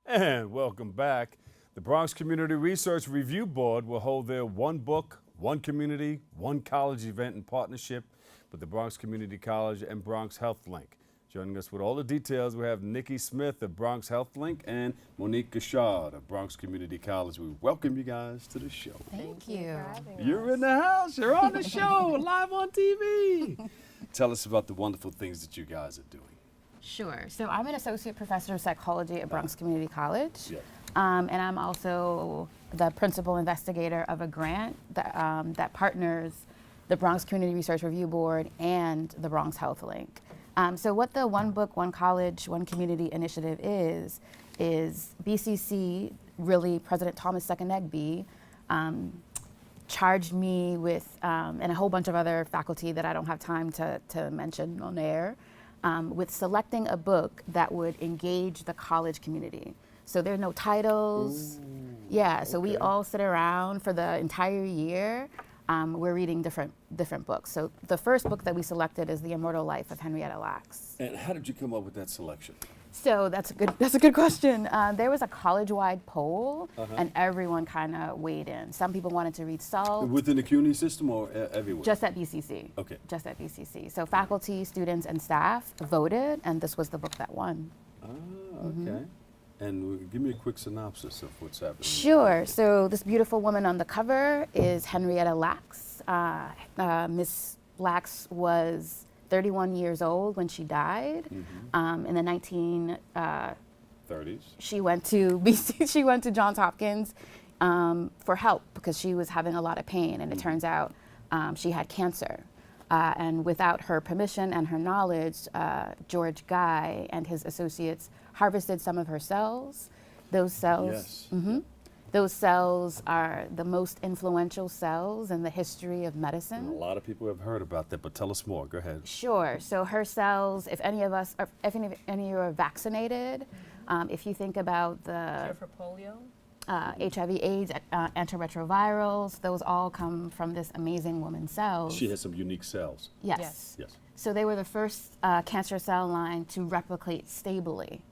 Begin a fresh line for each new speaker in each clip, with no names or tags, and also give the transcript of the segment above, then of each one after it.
And welcome back. The Bronx Community Research Review Board will hold their One Book, One Community, One College event in partnership with the Bronx Community College and Bronx Health Link. Joining us with all the details, we have Nicky Smith of Bronx Health Link and Monique Guishard of Bronx Community College. We welcome you guys to the show.
Thank you.
You're in the house, you're on the show, live on TV. Tell us about the wonderful things that you guys are doing.
Sure. So I'm an associate professor of psychology at Bronx Community College.
Yeah.
And I'm also the principal investigator of a grant that partners the Bronx Community Research Review Board and the Bronx Health Link. So what the One Book, One College, One Community initiative is BCC, really President Thomas II Egby, charged me with, and a whole bunch of other faculty that I don't have time to mention on air, with selecting a book that would engage the college community. So there are no titles.
Ooh,
yeah, so
okay.
we all sit around for the entire year. We're reading different books. So the first book that we selected is The Immortal Life of Henrietta Lacks.
And how did you come up with that selection?
So that's a good question. There was a college-wide poll, and everyone kind of weighed in. Some people wanted to read Salt.
Within the CUNY system or everywhere?
Just at BCC.
Okay.
Just at BCC. So faculty, students, and staff voted, and this was the book that won.
Ah, okay. And give me a quick synopsis of what's happening.
Sure. So this beautiful woman on the cover is Henrietta Lacks. Miss Lacks was 31 years old when she died. In the
30s.
She went to BC. She went to Johns Hopkins for help because she was having a lot of pain, and it turns out she had cancer. And without her permission and her knowledge, George Guy and his associates harvested some of her cells. Those cells,
Yes.
those cells are the most influential cells in the history of
And a
medicine.
lot of people have heard about that, but tell us more. Go ahead.
Sure. So her cells, if any of us, or if any of you are vaccinated, if you think about the
For polio?
HIV/AIDS, antiretrovirals, those all come from this amazing woman's cells.
She has some unique cells.
Yes.
Yes.
So they were the first cancer cell line to replicate stably.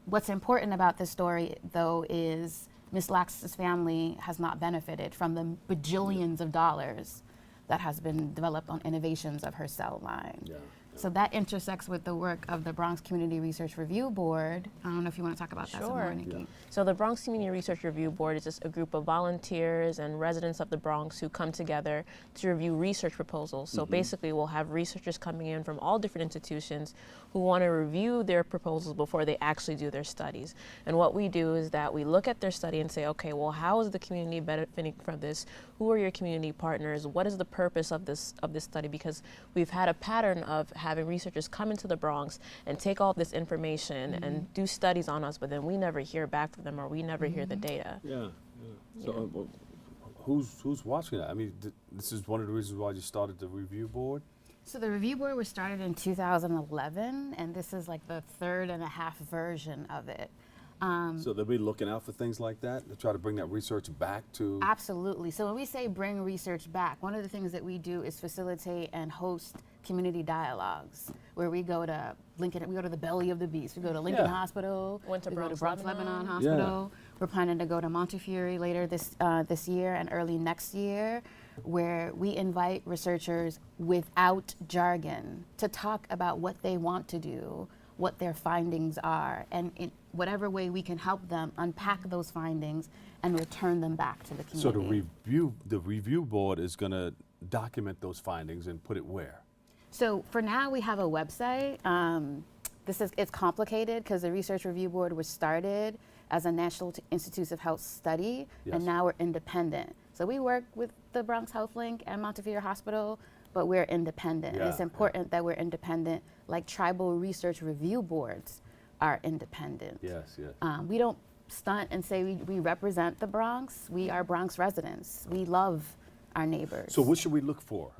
What's important about this story, though, is Miss Lax's family has not benefited from the bajillions of dollars that has been developed on innovations of her cell line.
Yeah.
So that intersects with the work of the Bronx Community Research Review Board. I don't know if you want to talk about that some more,
Sure.
Nikki.
Yeah.
So the Bronx Community Research Review Board is just a group of volunteers and residents of the Bronx who come together to review research proposals. So basically we'll have researchers coming in from all different institutions who want to review their proposals before they actually do their studies. And what we do is that we look at their study and say, okay, well, how is the community benefiting from this? Who are your community partners? What is the purpose of this study? Because we've had a pattern of having researchers come into the Bronx and take all this information and do studies on us, but then we never hear back from them or we never hear the data.
Yeah. So who's watching that? I mean, this is one of the reasons why you started the review board?
So the review board was started in 2011, and this is like the 3.5 version of it.
So they'll be looking out for things like that to try to bring that research back to.
Absolutely. So when we say bring research back, one of the things that we do is facilitate and host community dialogues, where we go to Lincoln, we go to the belly of the beast. We go to Lincoln
Yeah.
Hospital.
Went to
we go to
Bronx
Bronx Lebanon
Lebanon.
Hospital. We're planning to go to Montefiore later this year and early next year, where we invite researchers without jargon to talk about what they want to do, what their findings are, and in whatever way we can help them unpack those findings and return them back to the community.
So the review board is going to document those findings and put it where?
So for now, we have a website. It's complicated because the Research Review Board was started as a National Institutes of Health study,
Yes.
and now we're independent. So we work with the Bronx Health Link and Montefiore Hospital, but we're independent. And it's
Yeah,
important that we're independent, like tribal research review boards are independent.
Yes, yes.
We don't stunt and say we represent the Bronx. We are Bronx residents. We love our neighbors.
So what should we look for,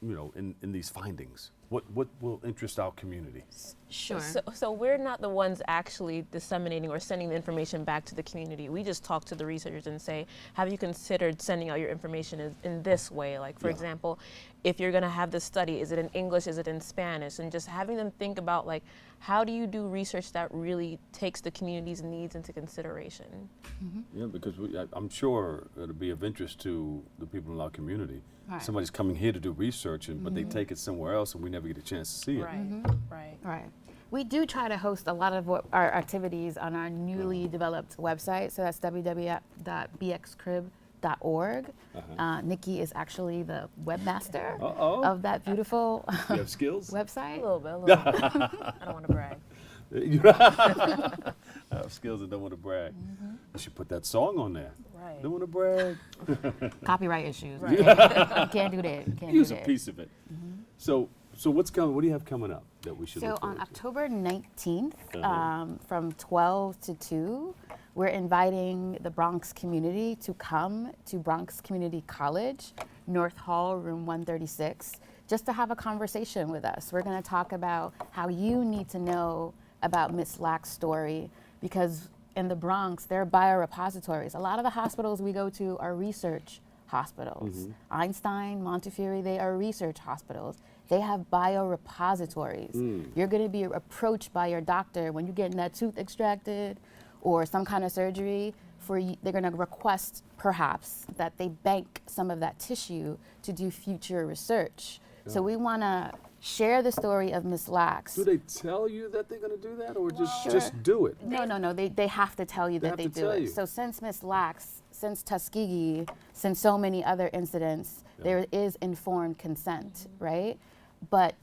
in these findings? What will interest our community?
Sure.
So we're not the ones actually disseminating or sending the information back to the community. We just talk to the researchers and say, have you considered sending out your information in this way? Like, for example, if you're going to have this study, is it in English, is it in Spanish? And just having them think about, like, how do you do research that really takes the community's needs into consideration?
Yeah, because I'm sure it'll be of interest to the people in our community.
Right.
Somebody's coming here to do research, but they take it somewhere else, and we never get a chance to see it.
Right.
Right. We do try to host a lot of our activities on our newly developed website. So that's www.bxcrib.org. Nikki is actually the webmaster of that beautiful
You have skills?
website.
A little bit. I don't want to brag.
I have skills and don't want to brag. You should put that song on there.
Right.
Don't want to brag.
Copyright issues.
Right.
You can't do that. Can't
Use
do
a
that.
piece of it. So what's coming? What do you have coming up that we should
So
look
on
forward to?
October 19th, from 12 to 2, we're inviting the Bronx community to come to Bronx Community College, North Hall, room 136, just to have a conversation with us. We're going to talk about how you need to know about Miss Lack's story, because in the Bronx, there are biorepositories. A lot of the hospitals we go to are research hospitals. Einstein, Montefiore, they are research hospitals. They have biorepositories. You're going to be approached by your doctor when you're getting that tooth extracted or some kind of surgery. They're going to request, perhaps, that they bank some of that tissue to do future research. So we want to share the story of Miss Lax.
Do they tell you that they're going to do that, or just do it?
No. They have to tell you that they do it. So since Miss Lax, since Tuskegee, since so many other incidents, there is informed consent, right? But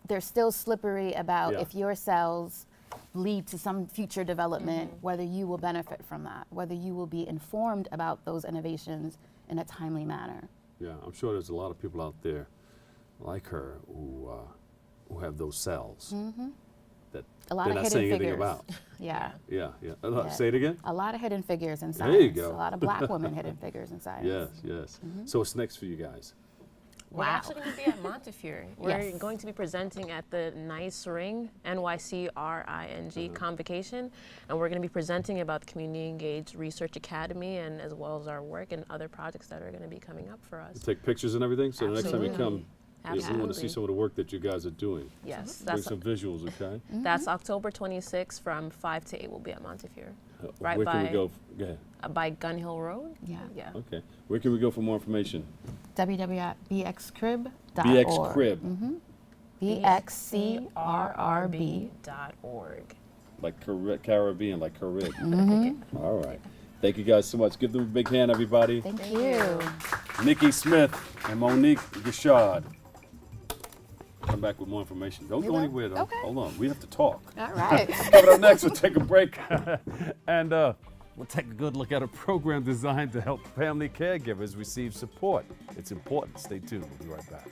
they're still slippery about if your cells lead to some future development, whether you will benefit from that, whether you will be informed about those innovations in a timely manner.
Yeah, I'm sure there's a lot of people out there like her who have those cells that
A lot
they're
of
not
hidden
saying anything
figures.
about.
Yeah.
Yeah. Say it again?
A lot of hidden figures in science.
There you go.
A lot of black women hidden figures in science.
Yes. So what's next for you guys?
We're actually going to be at Montefiore. We're going to be presenting at the Nice Ring, NYCRING convocation, and we're going to be presenting about the Community Engaged Research Academy, and as well as our work and other projects that are going to be coming up for us.
Take pictures and everything, so the next time you come, we want to see
Absolutely.
some of the work that you guys are doing.
Yes,
Bring
that's
some visuals, okay?
that's October 26th from 5 to 8. We'll be at Montefiore, right
Where can we
by-
go? Go ahead.
By Gun Hill Road.
Yeah.
Yeah.
Okay. Where can we go for more information?
www.bxcrib.org.
BXCrib.
BXCRRB.org.
Like Caribbean, like Carib. All right. Thank you guys so much. Give them a big hand, everybody.
Thank you.
Nicky Smith and Monique Guishard. Come back with more information. Don't go
will?
anywhere, though.
Okay.
Hold on. We have to talk.
All right.
Coming up next, we'll take a break. And we'll take a good look at a program designed to help family caregivers receive support. It's important. Stay tuned. We'll be right back.